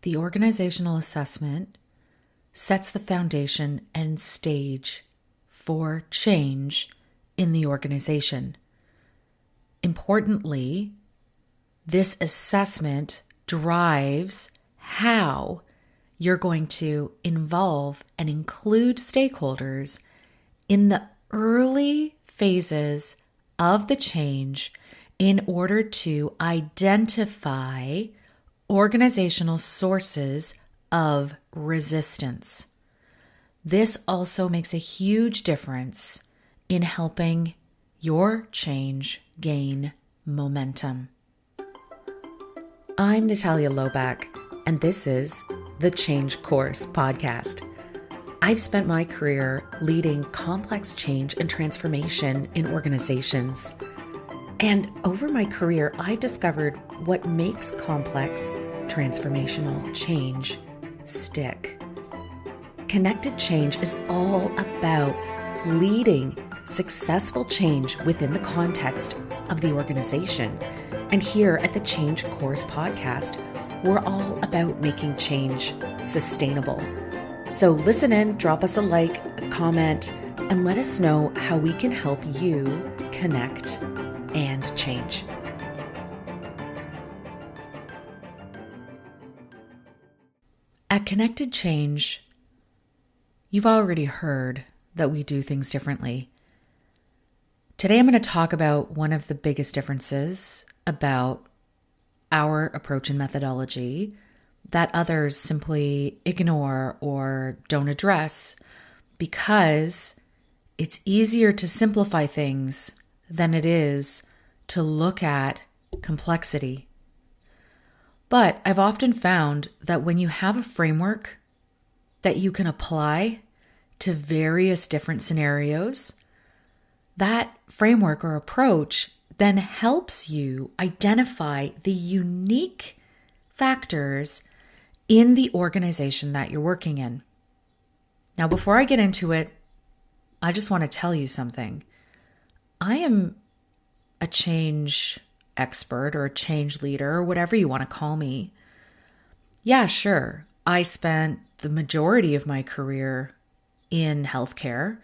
the organizational assessment sets the foundation and stage for change in the organization. Importantly, this assessment drives how you're going to involve and include stakeholders in the early phases of the change in order to identify organizational sources of resistance. This also makes a huge difference in helping your change gain momentum. I'm Natalia Loback, and this is the Change Course podcast. I've spent my career leading complex change and transformation in organizations. And over my career, I've discovered what makes complex transformational change stick. Connected change is all about leading successful change within the context of the organization. And here at the Change Course podcast, we're all about making change sustainable. So listen in, drop us a like, a comment, and let us know how we can help you connect and change. At Connected Change, you've already heard that we do things differently. Today I'm going to talk about one of the biggest differences about our approach and methodology that others simply ignore or don't address because it's easier to simplify things than it is to look at complexity. But I've often found that when you have a framework that you can apply to various different scenarios, that framework or approach then helps you identify the unique factors in the organization that you're working in. Now, before I get into it, I just want to tell you something. I am a change expert or a change leader or whatever you want to call me. Yeah, sure. I spent the majority of my career in healthcare,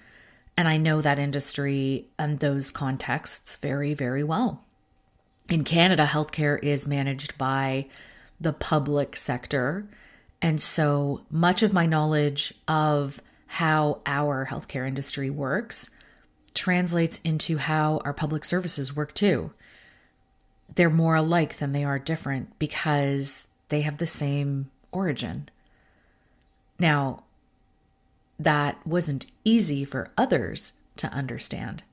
and I know that industry and those contexts very, very well. In Canada, healthcare is managed by the public sector, and so much of my knowledge of how our healthcare industry works translates into how our public services work too. They're more alike than they are different because they have the same origin. Now, that wasn't easy for others to understand.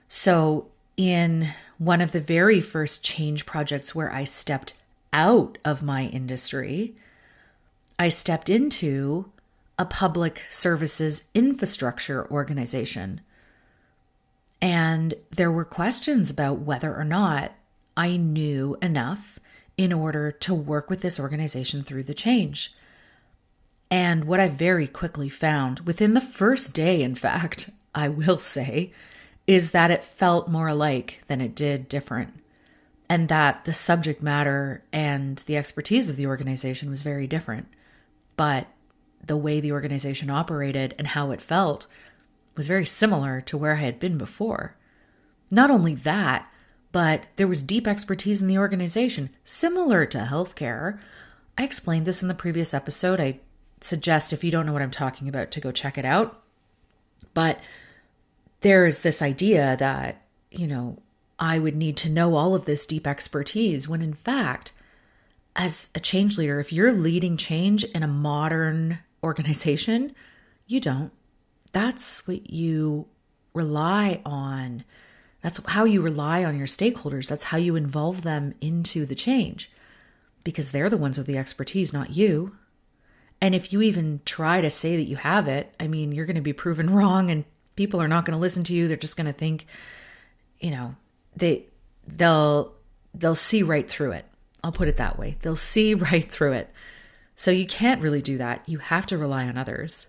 So in one of the very first change projects where I stepped out of my industry, I stepped into a public services infrastructure organization. And there were questions about whether or not I knew enough in order to work with this organization through the change. And what I very quickly found, within the first day, in fact, I will say, is that it felt more alike than it did different. And that the subject matter and the expertise of the organization was very different. But the way the organization operated and how it felt was very similar to where I had been before. Not only that, but there was deep expertise in the organization, similar to healthcare. I explained this in the previous episode. I suggest, if you don't know what I'm talking about, to go check it out. But there is this idea that, I would need to know all of this deep expertise, when in fact, as a change leader, if you're leading change in a modern organization, you don't. That's what you rely on. That's how you rely on your stakeholders. That's how you involve them into the change, because they're the ones with the expertise, not you. And if you even try to say that you have it, you're going to be proven wrong, and people are not going to listen to you. They're just going to think, they'll see right through it. I'll put it that way. They'll see right through it. So you can't really do that. You have to rely on others.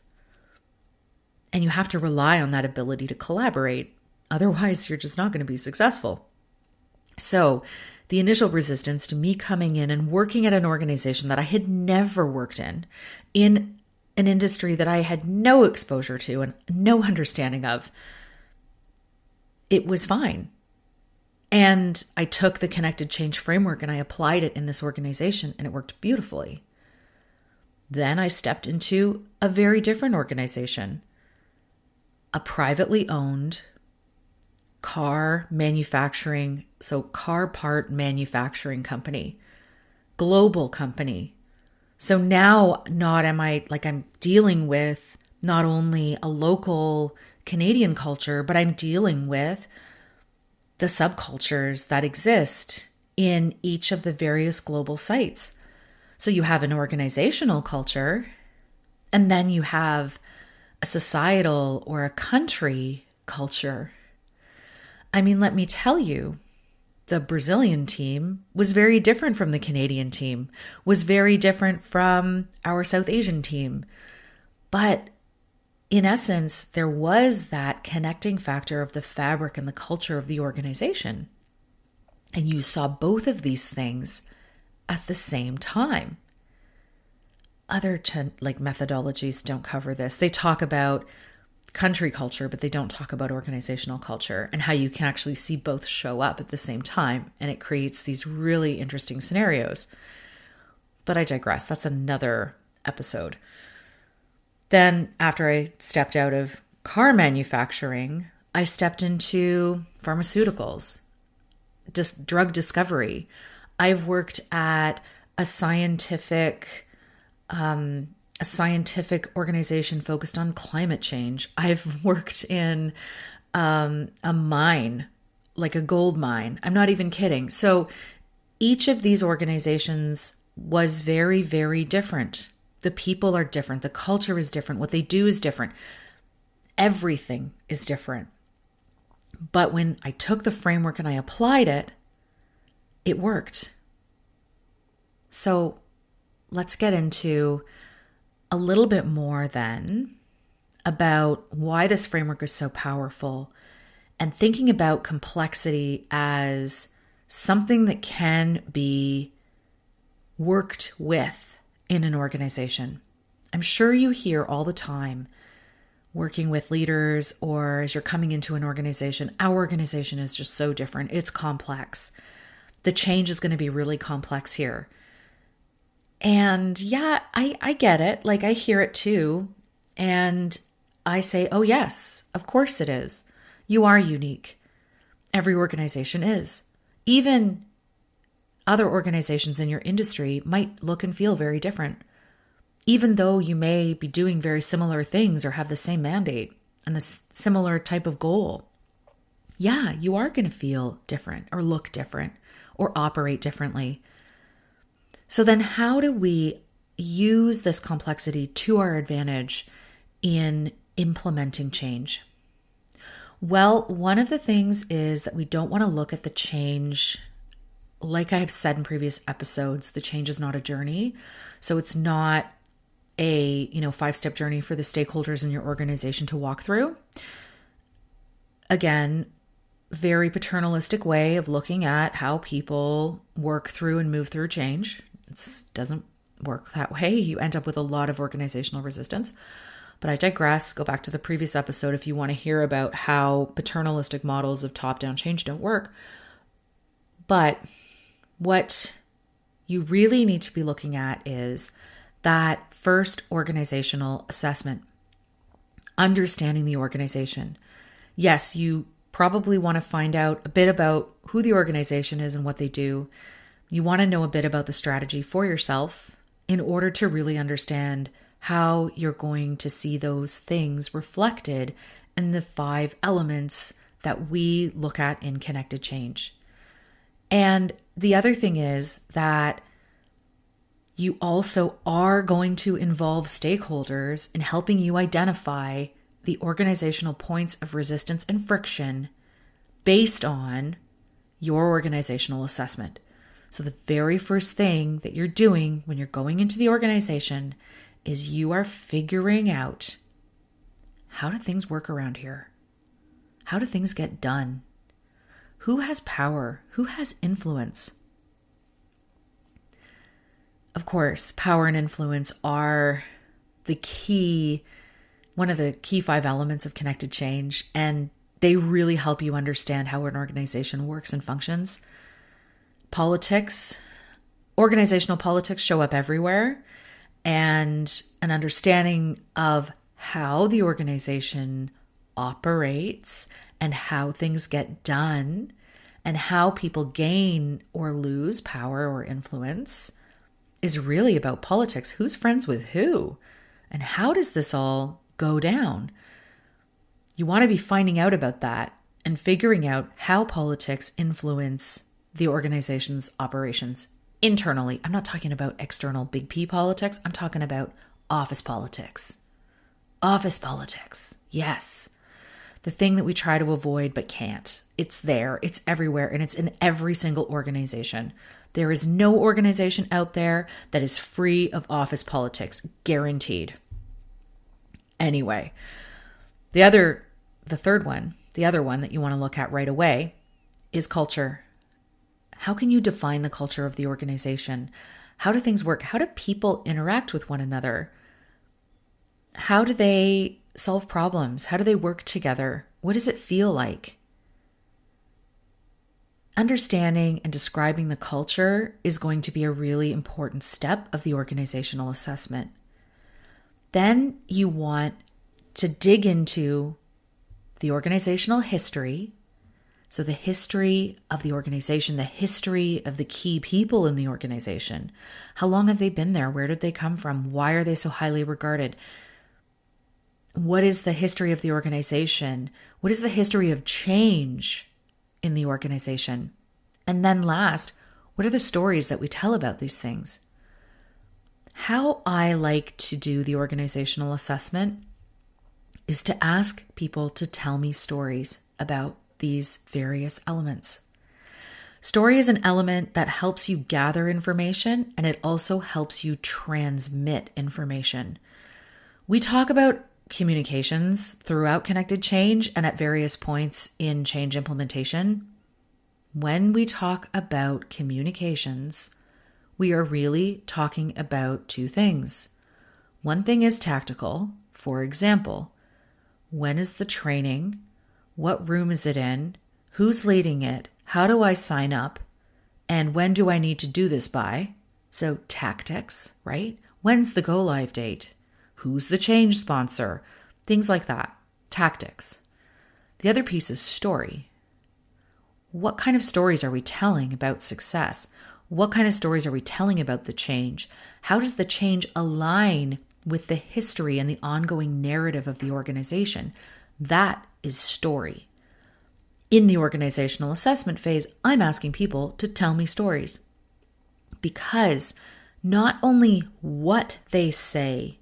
And you have to rely on that ability to collaborate. Otherwise, you're just not going to be successful. So the initial resistance to me coming in and working at an organization that I had never worked in an industry that I had no exposure to and no understanding of, it was fine. And I took the Connected Change framework and I applied it in this organization, and it worked beautifully. Then I stepped into a very different organization, a privately owned car manufacturing, so car part manufacturing company, global company. So now I'm dealing with not only a local Canadian culture, but I'm dealing with the subcultures that exist in each of the various global sites. So you have an organizational culture, and then you have a societal or a country culture. I mean, let me tell you, the Brazilian team was very different from the Canadian team, was very different from our South Asian team. But in essence, there was that connecting factor of the fabric and the culture of the organization. And you saw both of these things at the same time. Other methodologies don't cover this. They talk about country culture, but they don't talk about organizational culture and how you can actually see both show up at the same time. And it creates these really interesting scenarios. But I digress. That's another episode. Then after I stepped out of car manufacturing, I stepped into pharmaceuticals, just drug discovery. I've worked at a scientific organization focused on climate change. I've worked in a mine, like a gold mine. I'm not even kidding. So each of these organizations was very, very different. The people are different. The culture is different. What they do is different. Everything is different. But when I took the framework and I applied it, it worked. So let's get into a little bit more then about why this framework is so powerful and thinking about complexity as something that can be worked with in an organization. I'm sure you hear all the time, working with leaders or as you're coming into an organization, our organization is just so different. It's complex. The change is going to be really complex here. And yeah, I get it. Like I hear it too. And I say, oh yes, of course it is. You are unique. Every organization is. Even other organizations in your industry might look and feel very different, even though you may be doing very similar things or have the same mandate and the similar type of goal. Yeah, you are going to feel different or look different or operate differently. So then how do we use this complexity to our advantage in implementing change? Well, one of the things is that we don't want to look at the change. Like I have said in previous episodes, the change is not a journey. So it's not a, 5-step journey for the stakeholders in your organization to walk through. Again, very paternalistic way of looking at how people work through and move through change. It doesn't work that way. You end up with a lot of organizational resistance. But I digress. Go back to the previous episode if you want to hear about how paternalistic models of top-down change don't work. But what you really need to be looking at is that first organizational assessment, understanding the organization. Yes, you probably want to find out a bit about who the organization is and what they do. You want to know a bit about the strategy for yourself in order to really understand how you're going to see those things reflected in the 5 elements that we look at in Connected Change. And the other thing is that you also are going to involve stakeholders in helping you identify the organizational points of resistance and friction based on your organizational assessment. So the very first thing that you're doing when you're going into the organization is you are figuring out, how do things work around here? How do things get done? Who has power? Who has influence? Of course, power and influence are one of the key 5 elements of connected change, and they really help you understand how an organization works and functions. Organizational politics show up everywhere, and an understanding of how the organization operates and how things get done and how people gain or lose power or influence is really about politics. Who's friends with who? And how does this all go down? You want to be finding out about that and figuring out how politics influence the organization's operations internally. I'm not talking about external big P politics. I'm talking about office politics. Office politics. Yes. The thing that we try to avoid but can't. It's there. It's everywhere. And it's in every single organization. There is no organization out there that is free of office politics. Guaranteed. Anyway, the other one that you want to look at right away is culture. How can you define the culture of the organization? How do things work? How do people interact with one another? How do they solve problems? How do they work together? What does it feel like? Understanding and describing the culture is going to be a really important step of the organizational assessment. Then you want to dig into the organizational history. So the history of the organization, the history of the key people in the organization. How long have they been there? Where did they come from? Why are they so highly regarded? What is the history of the organization? What is the history of change in the organization? And then last, what are the stories that we tell about these things? How I like to do the organizational assessment is to ask people to tell me stories about these various elements. Story is an element that helps you gather information, and it also helps you transmit information. We talk about communications throughout Connected Change and at various points in change implementation. When we talk about communications, we are really talking about 2 things. One thing is tactical. For example, when is the training? What room is it in? Who's leading it? How do I sign up? And when do I need to do this by? So tactics, right? When's the go live date? Who's the change sponsor? Things like that. Tactics. The other piece is story. What kind of stories are we telling about success? What kind of stories are we telling about the change? How does the change align with the history and the ongoing narrative of the organization? That is story. In the organizational assessment phase, I'm asking people to tell me stories, because not only what they say,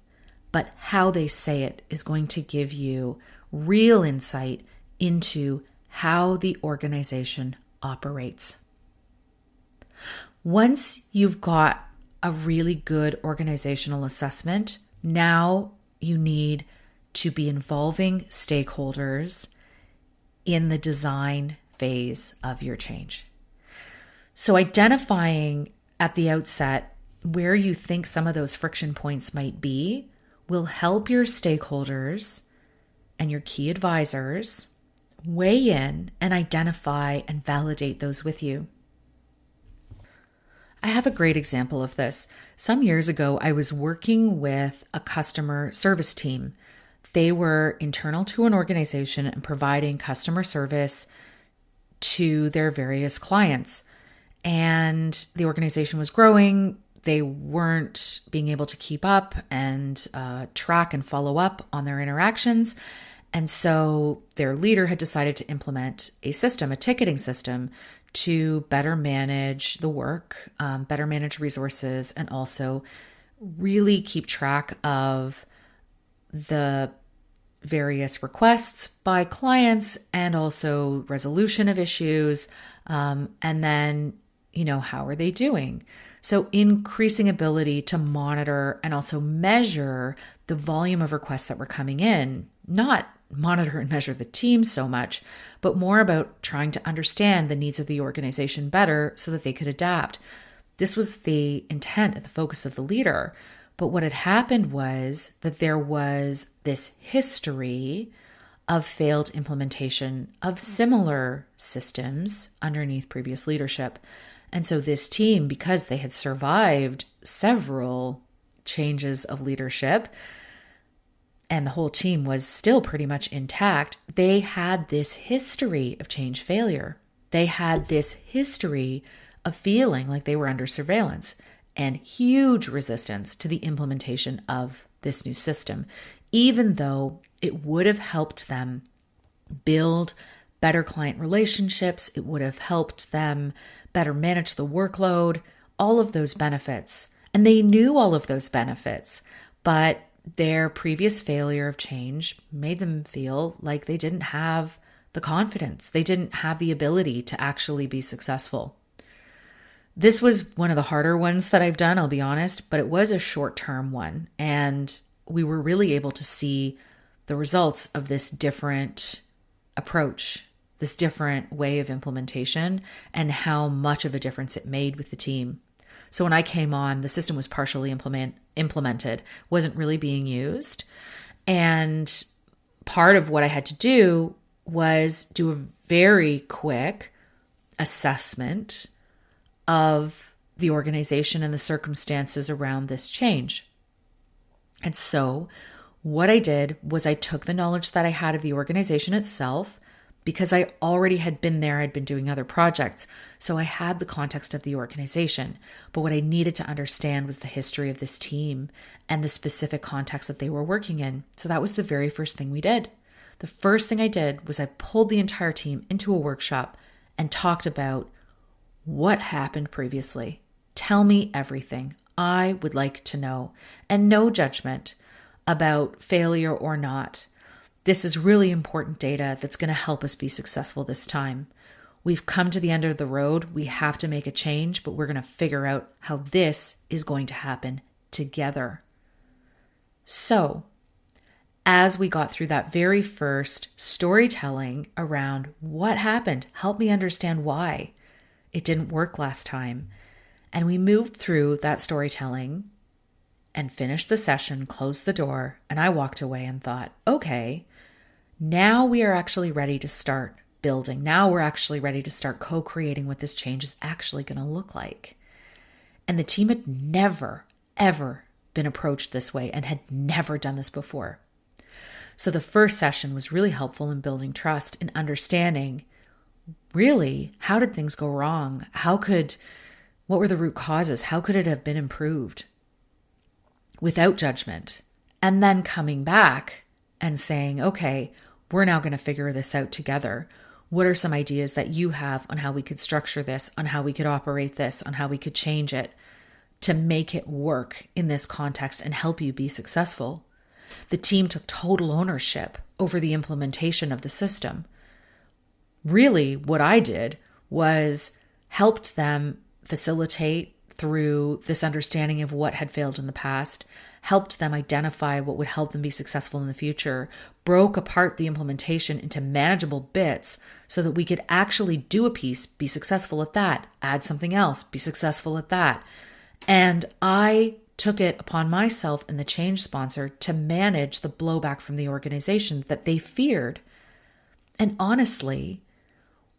but how they say it is going to give you real insight into how the organization operates. Once you've got a really good organizational assessment, now you need to be involving stakeholders in the design phase of your change. So identifying at the outset where you think some of those friction points might be will help your stakeholders and your key advisors weigh in and identify and validate those with you. I have a great example of this. Some years ago, I was working with a customer service team. They were internal to an organization and providing customer service to their various clients. And the organization was growing. They weren't being able to keep up and track and follow up on their interactions. And so their leader had decided to implement a ticketing system, to better manage the work, better manage resources, and also really keep track of the various requests by clients and also resolution of issues. And then, how are they doing? So increasing ability to monitor and also measure the volume of requests that were coming in, not monitor and measure the team so much, but more about trying to understand the needs of the organization better so that they could adapt. This was the intent and the focus of the leader. But what had happened was that there was this history of failed implementation of similar systems underneath previous leadership. And so this team, because they had survived several changes of leadership, and the whole team was still pretty much intact, they had this history of change failure. They had this history of feeling like they were under surveillance and huge resistance to the implementation of this new system, even though it would have helped them build better client relationships. It would have helped them better manage the workload, all of those benefits. And they knew all of those benefits, but their previous failure of change made them feel like they didn't have the confidence. They didn't have the ability to actually be successful. This was one of the harder ones that I've done, I'll be honest, but it was a short-term one. And we were really able to see the results of this different approach, this different way of implementation, and how much of a difference it made with the team. So when I came on, the system was partially implemented, wasn't really being used. And part of what I had to do was do a very quick assessment of the organization and the circumstances around this change. And so what I did was I took the knowledge that I had of the organization itself, because I already had been there, I'd been doing other projects. So I had the context of the organization. But what I needed to understand was the history of this team and the specific context that they were working in. So that was the very first thing we did. The first thing I did was I pulled the entire team into a workshop and talked about what happened previously. Tell me everything. I would like to know. And no judgment about failure or not. This is really important data that's going to help us be successful this time. We've come to the end of the road. We have to make a change, but we're going to figure out how this is going to happen together. So, as we got through that very first storytelling around what happened, help me understand why it didn't work last time. And we moved through that storytelling and finished the session, closed the door, and I walked away and thought, okay, now we are actually ready to start building. Now we're actually ready to start co-creating what this change is actually going to look like. And the team had never, ever been approached this way and had never done this before. So the first session was really helpful in building trust and understanding, really, how did things go wrong? What were the root causes? How could it have been improved? Without judgment. And then coming back and saying, okay, we're now going to figure this out together. What are some ideas that you have on how we could structure this, on how we could operate this, on how we could change it to make it work in this context and help you be successful? The team took total ownership over the implementation of the system. Really, what I did was helped them facilitate through this understanding of what had failed in the past, helped them identify what would help them be successful in the future, broke apart the implementation into manageable bits so that we could actually do a piece, be successful at that, add something else, be successful at that. And I took it upon myself and the change sponsor to manage the blowback from the organization that they feared. And honestly,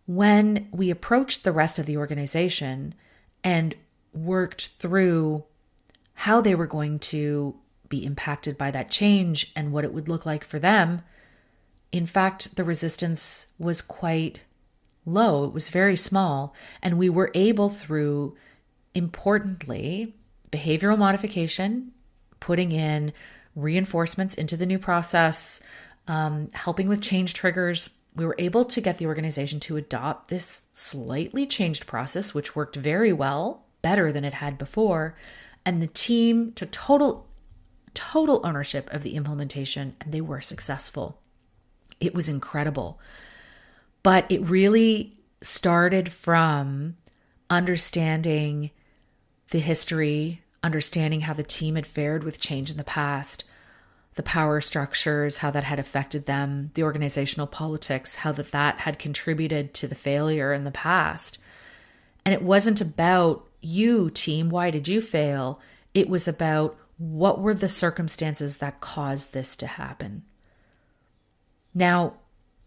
when we approached the rest of the organization and worked through how they were going to be impacted by that change and what it would look like for them, in fact, the resistance was quite low. It was very small. And we were able, through, importantly, behavioral modification, putting in reinforcements into the new process, helping with change triggers, we were able to get the organization to adopt this slightly changed process, which worked very well, better than it had before. And the team took total ownership of the implementation, and they were successful. It was incredible. But it really started from understanding the history, understanding how the team had fared with change in the past, the power structures, how that had affected them, the organizational politics, how that had contributed to the failure in the past. And it wasn't about you, team, why did you fail? It was about what were the circumstances that caused this to happen. Now,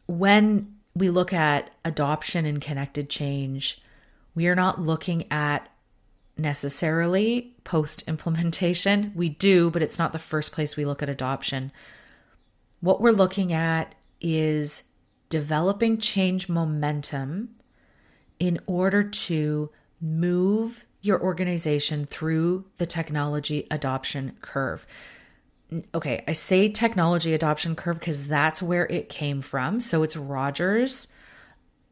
when we look at adoption and connected change, we are not looking at necessarily post-implementation. We do, but it's not the first place we look at adoption. What we're looking at is developing change momentum in order to move your organization through the technology adoption curve. Okay, I say technology adoption curve because that's where it came from. So it's Rogers.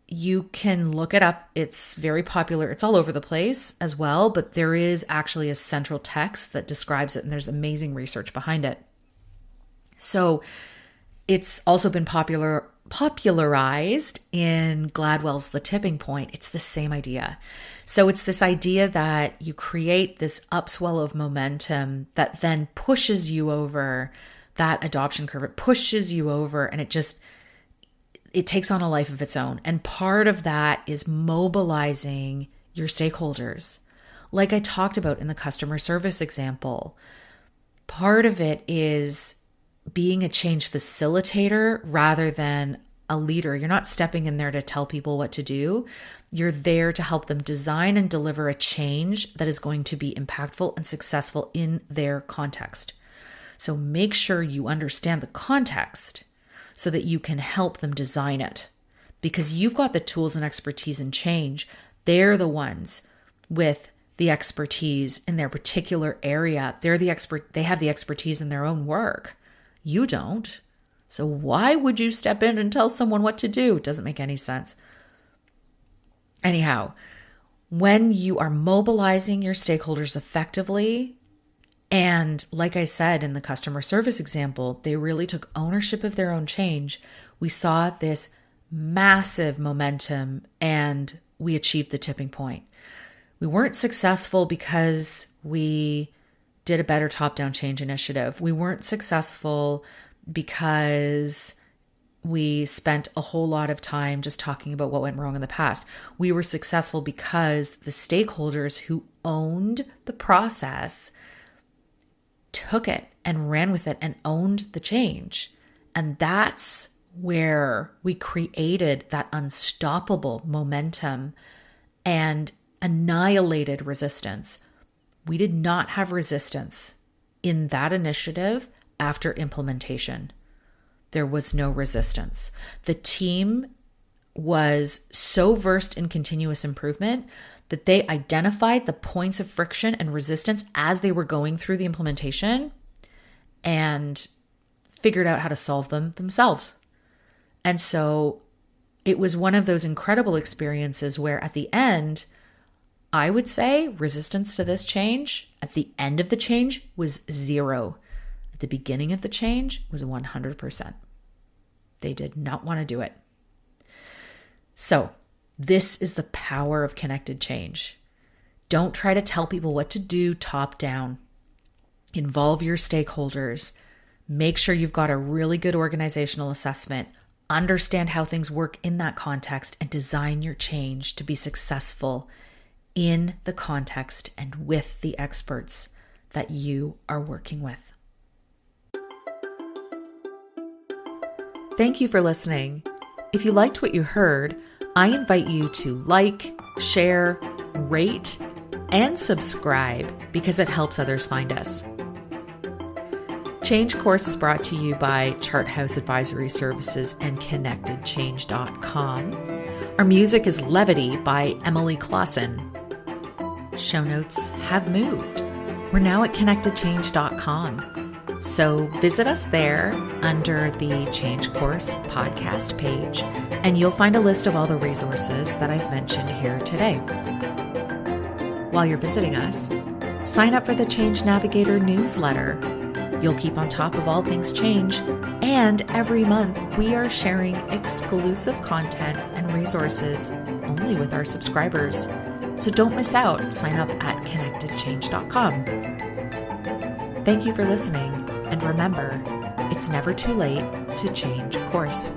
You can look it up. It's very popular. It's all over the place as well, but there is actually a central text that describes it, and there's amazing research behind it. So it's also been popularized in Gladwell's The Tipping Point. It's the same idea. So it's this idea that you create this upswell of momentum that then pushes you over that adoption curve. It pushes you over, and it takes on a life of its own. And part of that is mobilizing your stakeholders. Like I talked about in the customer service example, part of it is being a change facilitator rather than a leader. You're not stepping in there to tell people what to do. You're there to help them design and deliver a change that is going to be impactful and successful in their context. So make sure you understand the context so that you can help them design it, because you've got the tools and expertise in change. They're the ones with the expertise in their particular area. They're the expert. They have the expertise in their own work. You don't. So why would you step in and tell someone what to do? It doesn't make any sense. Anyhow, when you are mobilizing your stakeholders effectively, and like I said in the customer service example, they really took ownership of their own change, we saw this massive momentum and we achieved the tipping point. We weren't successful because we did a better top-down change initiative. We weren't successful because we spent a whole lot of time just talking about what went wrong in the past. We were successful because the stakeholders who owned the process took it and ran with it and owned the change. And that's where we created that unstoppable momentum and annihilated resistance. We did not have resistance in that initiative after implementation. There was no resistance. The team was so versed in continuous improvement that they identified the points of friction and resistance as they were going through the implementation and figured out how to solve them themselves. And so it was one of those incredible experiences where at the end, I would say resistance to this change at the end of the change was 0. At the beginning of the change was 100%. They did not want to do it. So this is the power of connected change. Don't try to tell people what to do top down. Involve your stakeholders. Make sure you've got a really good organizational assessment. Understand how things work in that context and design your change to be successful in the context and with the experts that you are working with. Thank you for listening. If you liked what you heard, I invite you to like, share, rate, and subscribe because it helps others find us. Change Course is brought to you by Charthouse Advisory Services and ConnectedChange.com. Our music is Levity by Emily Clausen. Show notes have moved. We're now at ConnectedChange.com. So visit us there under the Change Course podcast page, and you'll find a list of all the resources that I've mentioned here today. While you're visiting us, sign up for the Change Navigator newsletter. You'll keep on top of all things change, and every month we are sharing exclusive content and resources only with our subscribers. So don't miss out. Sign up at ConnectedChange.com. Thank you for listening, and remember, it's never too late to change course.